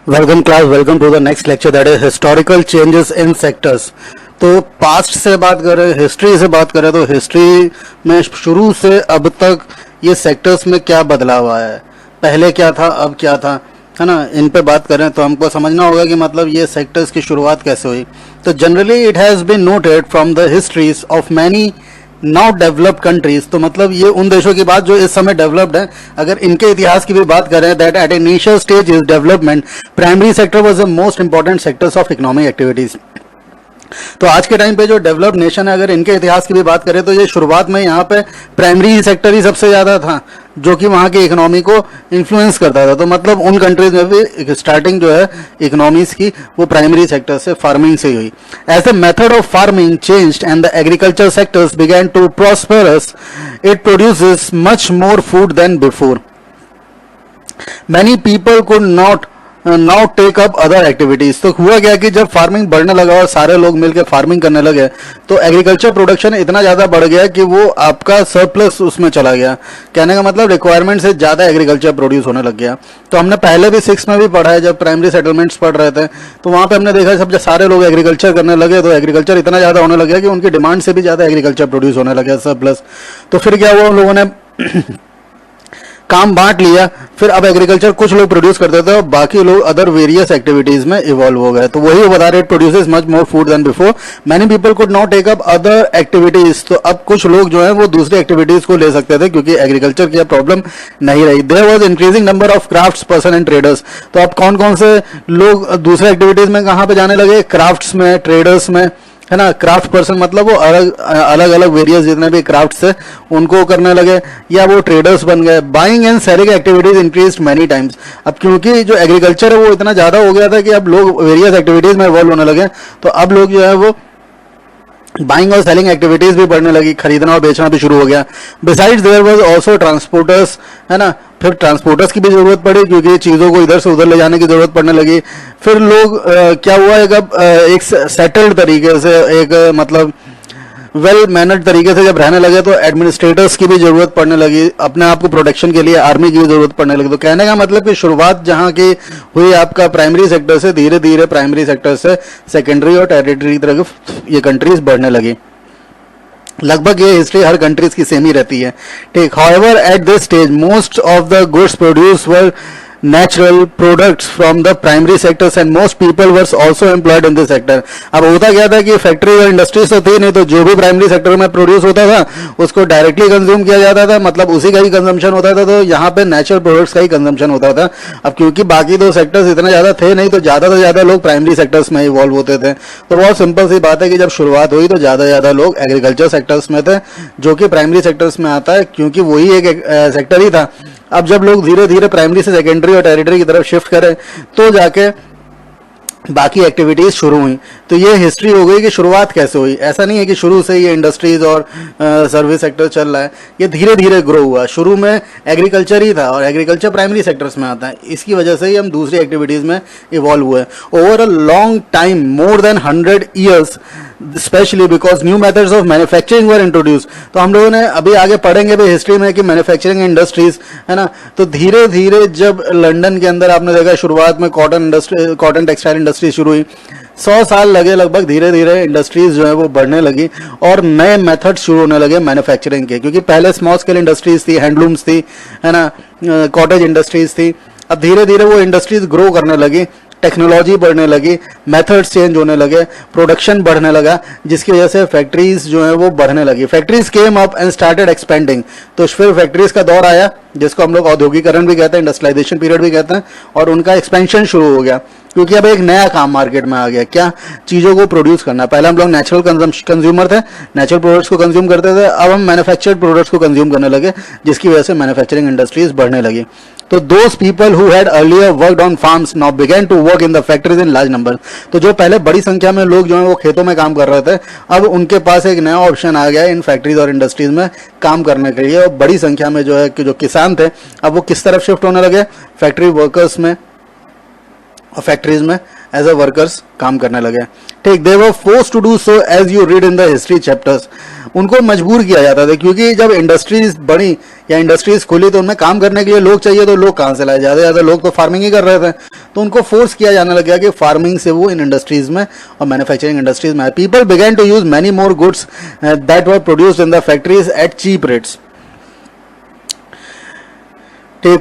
Welcome class, welcome to the next lecture that is historical changes in sectors. तो past से बात करें, history से बात करें तो हिस्ट्री में शुरू से अब तक ये सेक्टर्स में क्या बदलाव आया है, पहले क्या था अब क्या था, है ना। इन पे बात करें तो हमको समझना होगा कि मतलब ये सेक्टर्स की शुरुआत कैसे हुई। तो generally it has been noted from the histories of many now developed countries. तो मतलब ये उन देशों की बात जो इस समय डेवलप्ड है, अगर इनके इतिहास की भी बात करें, that at initial stage is development primary sector was the most important sectors of economic activities. तो आज के टाइम पे जो डेवलप्ड नेशन है, अगर इनके इतिहास की भी बात करें तो ये शुरुआत में यहाँ पे प्राइमरी सेक्टर ही सबसे ज़्यादा था जो कि वहाँ की इकोनॉमी को इन्फ्लुएंस करता था। तो मतलब उन कंट्रीज में भी स्टार्टिंग जो है इकोनॉमीज की वो प्राइमरी सेक्टर से, फार्मिंग से ही हुई। As the method of farming changed and the agriculture sectors began to prosperous, it produces much more food than before. Many people could not now take up other activities. तो हुआ क्या कि जब farming बढ़ने लगा और सारे लोग मिलकर फार्मिंग करने लगे तो एग्रीकल्चर प्रोडक्शन इतना ज़्यादा बढ़ गया कि वो आपका सरप्लस उसमें चला गया। कहने का मतलब रिक्वायरमेंट से ज़्यादा एग्रीकल्चर प्रोड्यूस होने लग गया। तो हमने पहले भी 6 में भी पढ़ा है, जब प्राइमरी सेटलमेंट्स पढ़ रहे थे तो वहाँ पे हमने देखा जब सारे लोग एग्रीकल्चर करने लगे तो एग्रीकल्चर इतना ज़्यादा होने लग गया कि उनकी डिमांड से भी ज़्यादा एग्रीकल्चर प्रोड्यूस होने लगा, सरप्लस। तो फिर क्या हुआ, उन लोगों ने काम बांट लिया। फिर अब एग्रीकल्चर कुछ लोग प्रोड्यूस करते थे और बाकी लोग अदर वेरियस एक्टिविटीज में इवॉल्व हो गए। तो वही वो बता रहे, it produces much more food than before, many people could not take up other activities. तो अब कुछ लोग जो है वो दूसरी एक्टिविटीज को ले सकते थे क्योंकि एग्रीकल्चर की प्रॉब्लम नहीं रही। There was increasing number of crafts person and traders. तो अब कौन कौन से लोग दूसरे एक्टिविटीज में कहाँ पे जाने लगे, क्राफ्ट्स में, ट्रेडर्स में, है ना। क्राफ्ट पर्सन मतलब वो अलग अलग वेरियस जितने भी क्राफ्ट्स है उनको करने लगे, या वो ट्रेडर्स बन गए। Buying and selling activities increase many times. अब क्योंकि जो एग्रीकल्चर है वो इतना ज़्यादा हो गया था कि अब लोग वेरियस एक्टिविटीज में इन्वॉल्व होने लगे, तो अब लोग जो है वो बाइंग और सेलिंग एक्टिविटीज भी बढ़ने लगी, खरीदना और बेचना भी शुरू हो गया। Besides there was also transporters, है ना। फिर ट्रांसपोर्टर्स की भी जरूरत पड़ी क्योंकि चीज़ों को इधर से उधर ले जाने की जरूरत पड़ने लगी। फिर लोग क्या हुआ, एक सेटल्ड तरीके से, एक मतलब वेल मैनर्ड तरीके से जब रहने लगे तो एडमिनिस्ट्रेटर्स की भी जरूरत पड़ने लगी, अपने आप को प्रोटेक्शन के लिए आर्मी की भी जरूरत पड़ने लगी। तो कहने का मतलब कि शुरुआत जहाँ की हुई आपका प्राइमरी सेक्टर से, धीरे धीरे प्राइमरी सेक्टर से सेकेंडरी और टेरिटरी की तरफ ये कंट्रीज बढ़ने लगी। लगभग ये हिस्ट्री हर कंट्रीज की सेम ही रहती है, ठीक। However at this stage most of the goods produce were natural products from the primary sectors and most people were also employed in this sector। अब होता क्या था कि फैक्ट्री और इंडस्ट्रीज तो थी नहीं, तो जो भी प्राइमरी सेक्टर में प्रोड्यूस होता था उसको डायरेक्टली कंज्यूम किया जाता था, मतलब उसी का ही कंजम्पशन होता था। तो यहाँ पे नेचुरल प्रोडक्ट्स का ही कंजम्पशन होता था। अब क्योंकि बाकी दो सेक्टर्स इतने ज़्यादा थे नहीं, तो ज़्यादा से ज़्यादा लोग प्राइमरी सेक्टर्स में इवॉल्व होते थे। तो बहुत सिंपल सी बात है कि जब शुरुआत हुई तो ज़्यादा से ज़्यादा लोग एग्रीकल्चर सेक्टर्स में थे, जो कि प्राइमरी सेक्टर्स में आता है क्योंकि वही एक सेक्टर ही था। अब जब लोग धीरे धीरे प्राइमरी से सेकेंडरी और टेरिटरी की तरफ शिफ्ट करें तो जाके बाकी एक्टिविटीज़ शुरू हुई। तो ये हिस्ट्री हो गई कि शुरुआत कैसे हुई। ऐसा नहीं है कि शुरू से ये इंडस्ट्रीज और सर्विस सेक्टर चल रहा है, ये धीरे धीरे ग्रो हुआ। शुरू में एग्रीकल्चर ही था और एग्रीकल्चर प्राइमरी सेक्टर्स में आता है, इसकी वजह से ही हम दूसरी एक्टिविटीज़ में इवॉल्व हुए। Over a long time, more than 100 years, specially because new methods of manufacturing were introduce. तो हम लोगों ने अभी आगे पढ़ेंगे भी हिस्ट्री में कि मैन्युफैक्चरिंग इंडस्ट्रीज, है ना। तो धीरे धीरे जब लंदन के अंदर आपने देखा शुरुआत में कॉटन टेक्सटाइल इंडस्ट्री शुरू हुई, 100 साल लगे लगभग, धीरे धीरे इंडस्ट्रीज जो है वो बढ़ने लगी और नए मेथड्स शुरू होने लगे मैन्युफैक्चरिंग के। क्योंकि पहले स्मॉल स्केल इंडस्ट्रीज थी, हैंडलूम्स थी, है ना, कॉटेज इंडस्ट्रीज थी। अब धीरे धीरे वो इंडस्ट्रीज ग्रो करने लगी, टेक्नोलॉजी बढ़ने लगी, मेथड्स चेंज होने लगे, प्रोडक्शन बढ़ने लगा, जिसकी वजह से फैक्ट्रीज जो है वो बढ़ने लगी। Factories came up and started expanding. तो फिर फैक्ट्रीज का दौर आया जिसको हम लोग औद्योगिकरण भी कहते हैं, इंडस्ट्रियलाइजेशन पीरियड भी कहते हैं, और उनका एक्सपेंशन शुरू हो गया क्योंकि अब एक नया काम मार्केट में आ गया, क्या, चीज़ों को प्रोड्यूस करना। पहले हम लोग नेचुरल कंज्यूमर थे, नेचुरल प्रोडक्ट्स को कंज्यूम करते थे, अब हम मैन्युफैक्चर्ड प्रोडक्ट्स को कंज्यूम करने लगे, जिसकी वजह से मैन्युफैक्चरिंग इंडस्ट्रीज बढ़ने लगी। तो those people who had earlier worked on farms now began to work in the factories in large number. तो जो पहले बड़ी संख्या में लोग जो है वो खेतों में काम कर रहे थे, अब उनके पास एक नया ऑप्शन आ गया इन फैक्ट्रीज और इंडस्ट्रीज में काम करने के लिए। और बड़ी संख्या में जो है कि जो किसान थे अब वो किस तरफ शिफ्ट होने लगे, फैक्ट्री वर्कर्स में और फैक्ट्रीज में एज अ वर्कर्स काम करने लगे। ठीक, they were forced to do so as you read in the history chapters. उनको मजबूर किया जाता था, क्योंकि जब इंडस्ट्रीज बढ़ी या इंडस्ट्रीज खुली तो उनमें काम करने के लिए लोग चाहिए, तो लोग कहाँ से लाए? ज़्यादा ज़्यादा लोग तो फार्मिंग ही कर रहे थे, तो उनको फोर्स किया जाने लग गया कि फार्मिंग से वो इन इंडस्ट्रीज में और मैन्युफैक्चरिंग इंडस्ट्रीज में। People began to use many more goods that were produced in the factories at cheap rates.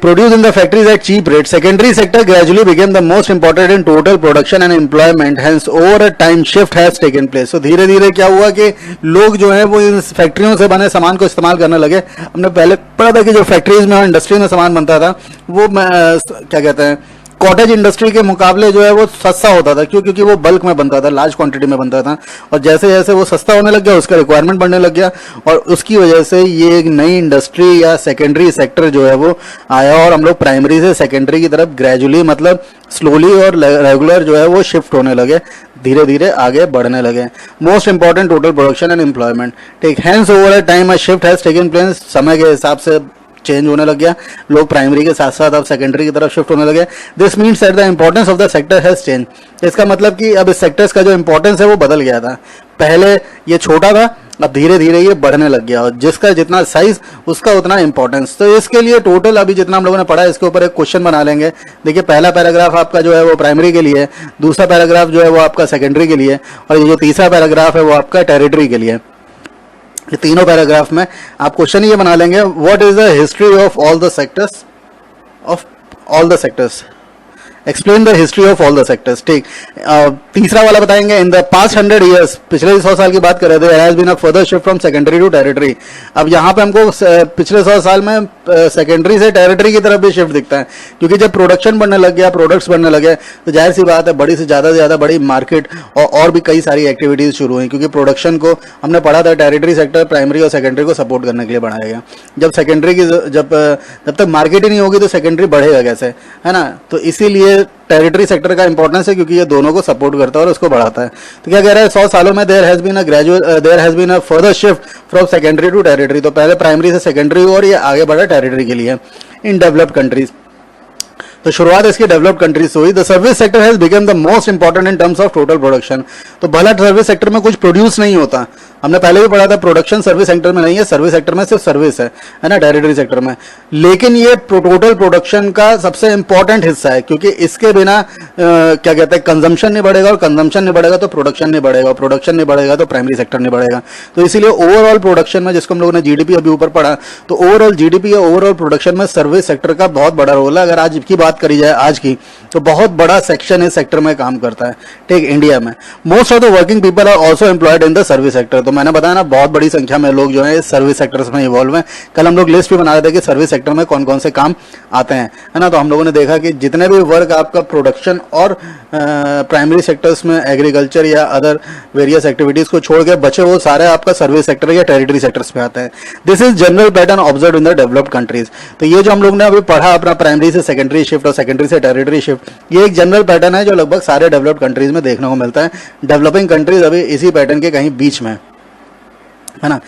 Produced in the factories at cheap rates. Secondary sector gradually became the most important in total production and employment. Hence, over a time shift has taken place. So धीरे धीरे क्या हुआ कि लोग जो है वो इन फैक्ट्रियों से बने सामान को इस्तेमाल करने लगे। हमने पहले पढ़ा था कि जो फैक्ट्रीज में और इंडस्ट्री में सामान बनता था वो क्या कहते हैं, कॉटेज इंडस्ट्री के मुकाबले जो है वो सस्ता होता था। क्यों? क्योंकि वो बल्क में बनता था, लार्ज क्वांटिटी में बनता था, और जैसे जैसे वो सस्ता होने लग गया उसका रिक्वायरमेंट बढ़ने लग गया, और उसकी वजह से ये एक नई इंडस्ट्री या सेकेंडरी सेक्टर जो है वो आया, और हम लोग प्राइमरी से सेकेंडरी की तरफ ग्रेजुअली मतलब स्लोली और रेगुलर जो है वो शिफ्ट होने लगे, धीरे धीरे आगे बढ़ने लगे। Most important total production and employment. ठीक, hence over a time a shift has taken place. समय के हिसाब से चेंज होने लग गया, लोग प्राइमरी के साथ साथ अब सेकेंडरी की तरफ शिफ्ट होने लगे। This means that the importance of the sector has change. इसका मतलब कि अब इस सेक्टर्स का जो इंपॉर्टेंस है वो बदल गया था। पहले ये छोटा था, अब धीरे धीरे ये बढ़ने लग गया, और जिसका जितना साइज उसका उतना इंपॉर्टेंस। तो इसके लिए टोटल अभी जितना हम लोगों ने पढ़ा है इसके ऊपर एक क्वेश्चन बना लेंगे। देखिए, पहला पैराग्राफ आपका जो है वो प्राइमरी के लिए है, दूसरा पैराग्राफ जो है वो आपका सेकेंडरी के लिए, और ये जो तीसरा पैराग्राफ है वो आपका टेरिटरी के लिए। ये तीनों पैराग्राफ में आप क्वेश्चन ये बना लेंगे, what is the history of all the sectors, explain the history of all the sectors. ठीक, तीसरा वाला बताएंगे, इन द पास्ट 100 ईयर्स, पिछले 100 साल की बात कर रहे थे, has been a further shift from secondary to territory. अब यहाँ पे हमको पिछले 100 साल में सेकेंडरी से टेरिटरी की तरफ भी शिफ्ट दिखता है, क्योंकि जब प्रोडक्शन बढ़ने लग गया, प्रोडक्ट्स बढ़ने लगे, तो जाहिर सी बात है बड़ी से ज़्यादा बड़ी मार्केट और भी कई सारी एक्टिविटीज़ शुरू हुई, क्योंकि प्रोडक्शन को हमने पढ़ा था टेरिटरी सेक्टर प्राइमरी और सेकेंडरी को सपोर्ट करने के लिए बढ़ाया गया। जब सेकेंडरी की जब तक मार्केट ही नहीं होगी तो सेकेंडरी बढ़ेगा कैसे, है ना? तो इसीलिए टेरिटरी सेक्टर का इंपॉर्टेंस है, क्योंकि ये दोनों को सपोर्ट करता है और उसको बढ़ाता है। तो क्या कह रहा है, 100 सालों में there has been a further shift from secondary to territory. तो पहले प्राइमरी से सेकेंडरी और ये आगे बढ़ा टेरिटरी के लिए इन डेवलप्ड कंट्रीज। तो शुरुआत इसकी डेवलप्ड कंट्रीज से हुई। The service sector has become the most important in terms of total production. तो भला सर्विस सेक्टर में कुछ प्रोड्यूस नहीं होता, हमने पहले भी पढ़ा था, प्रोडक्शन सर्विस सेक्टर में नहीं है, सर्विस सेक्टर में सिर्फ सर्विस है ना, टेरिटरी सेक्टर में। लेकिन ये टोटल प्रोडक्शन का सबसे इंपॉर्टेंट हिस्सा है, क्योंकि इसके बिना क्या कहते हैं, कंजम्पशन नहीं बढ़ेगा, और कंजम्पशन नहीं बढ़ेगा तो प्रोडक्शन नहीं बढ़ेगा, और प्रोडक्शन नहीं बढ़ेगा तो प्राइमरी सेक्टर नहीं बढ़ेगा। तो इसीलिए ओवरऑल प्रोडक्शन में, जिसको हम लोगों ने जीडीपी अभी ऊपर पढ़ा, तो ओवरऑल जीडीपी या ओवरऑल प्रोडक्शन में सर्विस सेक्टर का बहुत बड़ा रोल है। अगर आज की बात करी जाए आज की, तो बहुत बड़ा सेक्शन इस सेक्टर में काम करता है। ठीक, इंडिया में most of the working people are also employed in the service sector. तो मैंने बताया ना, बहुत बड़ी संख्या में लोग जो है इस सर्विस सेक्टर्स में इवॉल्व हैं। कल हम लोग लिस्ट भी बना रहे थे कि सर्विस सेक्टर में कौन कौन से काम आते हैं, है ना? तो हम लोगों ने देखा कि जितने भी वर्क आपका प्रोडक्शन और प्राइमरी सेक्टर्स में, एग्रीकल्चर या अदर वेरियस एक्टिविटीज को छोड़ के बचे, वो सारे आपका सर्विस सेक्टर या टेरिटरी सेक्टर्स में आते हैं। This is general pattern observe in the developed countries. तो ये जो हम लोग ने अभी पढ़ा, अपना प्राइमरी से सेकेंडरी शिफ्ट और सेकेंडरी से टेरिटरी शिफ्ट, ये एक जनरल पैटर्न है जो लगभग सारे डेवलप्ड कंट्रीज में देखने को मिलता है। डेवलपिंग कंट्रीज अभी इसी पैटर्न के कहीं बीच में है ना।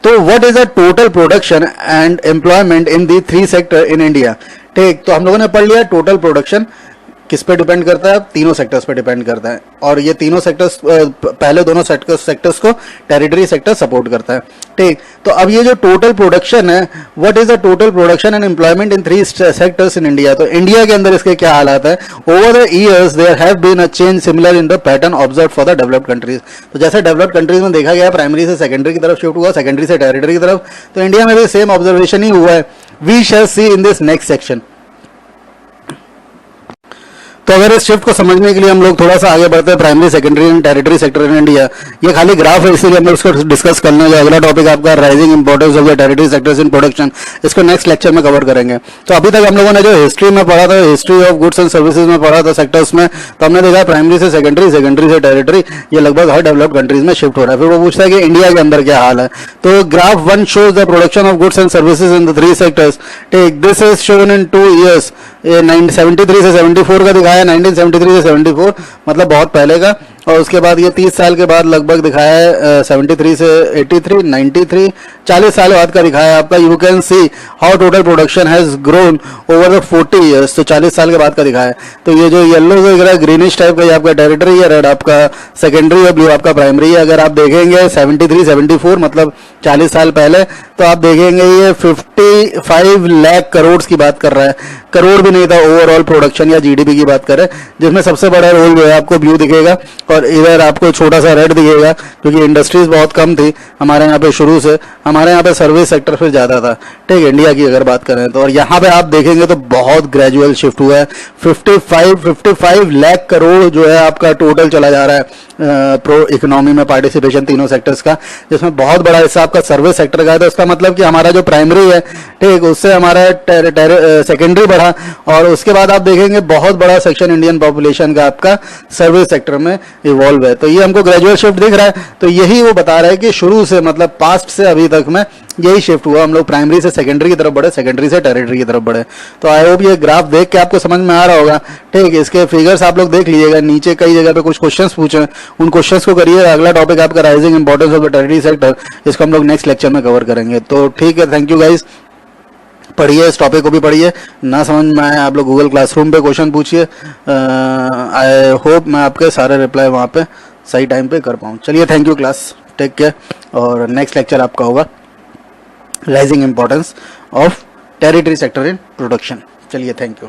तो what is the total production and employment in the 3 sector in India. ठीक, तो हम लोगों ने पढ़ लिया टोटल प्रोडक्शन किस पे डिपेंड करता है, तीनों सेक्टर्स पे डिपेंड करता है, और ये तीनों सेक्टर्स, पहले दोनों सेक्टर्स को टेरिटरी सेक्टर सपोर्ट करता है। ठीक, तो अब ये जो टोटल प्रोडक्शन है, what is the total production and employment in 3 sectors in India. तो इंडिया के अंदर इसके क्या हालात है। Over the years there have been a change similar in the pattern observe for the developed countries. तो जैसे डेवलप्ड कंट्रीज में देखा गया प्राइमरी से सेकेंडरी की तरफ शिफ्ट हुआ, सेकेंडरी से टेरिटरी की तरफ, तो इंडिया में भी सेम ऑब्जर्वेशन ही हुआ है। We shall see in this next section. तो अगर इस शिफ्ट को समझने के लिए हम लोग थोड़ा सा आगे बढ़ते हैं, primary secondary and territory sector in India, ये खाली ग्राफ है इसीलिए हम लोग इसको डिस्कस करने जो अगला टॉपिक आपका rising importance of the territory sectors in production, इसको नेक्स्ट लेक्चर में कवर करेंगे। तो अभी तक हम लोगों ने जो हिस्ट्री में पढ़ा था, history of goods and services में पढ़ा था सेक्टर्स में, तो हमने देखा प्राइमरी से सेकेंडरी, सेकेंडरी से टेरिटरी, ये लगभग हर डेवलप्ड कंट्रीज में शिफ्ट हो रहा है। फिर वो पूछता है कि इंडिया के अंदर क्या हाल है। तो graph 1 shows the production of goods and services in the 3 sectors. Take this is shown in 2 years, 1973 से 74 का दिखाया, 1973 से 74 मतलब बहुत पहले का, और उसके बाद ये 30 साल के बाद लगभग दिखाया है 73 से 83, 93, 40 साल बाद का दिखाया है आपका। You can see how total production has grown over the 40 years, तो 40 साल के बाद का दिखाया है। तो ये जो येलो दिख रहा है ग्रीनिश टाइप का, ये आपका टेरिटरी है, रेड आपका सेकेंडरी है, ब्लू आपका प्राइमरी है। अगर आप देखेंगे 73, 74 मतलब 40 साल पहले, तो आप देखेंगे ये 55 लाख करोड़ की बात कर रहा है, करोड़ भी नहीं था, ओवरऑल प्रोडक्शन या जीडीपी की बात करें, जिसमें सबसे बड़ा रोल जो है आपको ब्लू दिखेगा और इधर आपको छोटा सा रेड दिखेगा, क्योंकि इंडस्ट्रीज बहुत कम थी हमारे यहाँ पे शुरू से। हमारे यहाँ पे सर्विस सेक्टर फिर ज़्यादा था, ठीक, इंडिया की अगर बात करें तो। और यहाँ पे आप देखेंगे तो बहुत ग्रेजुअल शिफ्ट हुआ है। 55 लाख करोड़ जो है आपका टोटल चला जा रहा है प्रो इकोनॉमी में पार्टिसिपेशन तीनों सेक्टर्स का, जिसमें बहुत बड़ा हिस्सा आपका सर्विस सेक्टर का है। तो इसका मतलब कि हमारा जो प्राइमरी है, ठीक, उससे हमारा सेकेंडरी बढ़ा, और उसके बाद आप देखेंगे बहुत बड़ा सेक्शन इंडियन पॉपुलेशन का आपका सर्विस सेक्टर में इवॉल्व है। तो ये हमको ग्रेजुअल शिफ्ट दिख रहा है। तो यही वो बता रहा है कि शुरू से मतलब पास्ट से अभी तक में यही शिफ्ट हुआ, हम लोग प्राइमरी से सेकेंडरी की तरफ बढ़े, सेकेंडरी से टेरिटरी की तरफ बढ़े। तो आई होप ये ग्राफ देख के आपको समझ में आ रहा होगा, ठीक। इसके फिगर्स आप लोग देख लीजिएगा, नीचे कई जगह पे कुछ क्वेश्चंस पूछे, उन क्वेश्चंस को करिए। अगला टॉपिक आपका rising importance of the territory sector, इसको हम लोग नेक्स्ट लेक्चर में कवर करेंगे। तो ठीक है, थैंक यू गाइज। पढ़िए, इस टॉपिक को भी पढ़िए, ना समझ में आए आप लोग गूगल क्लासरूम पे क्वेश्चन पूछिए। आई होप मैं आपके सारे रिप्लाई वहाँ पे सही टाइम पे कर पाऊँ। चलिए, thank you class, take care. और नेक्स्ट लेक्चर आपका होगा rising importance of territory sector in production. चलिए, थैंक यू।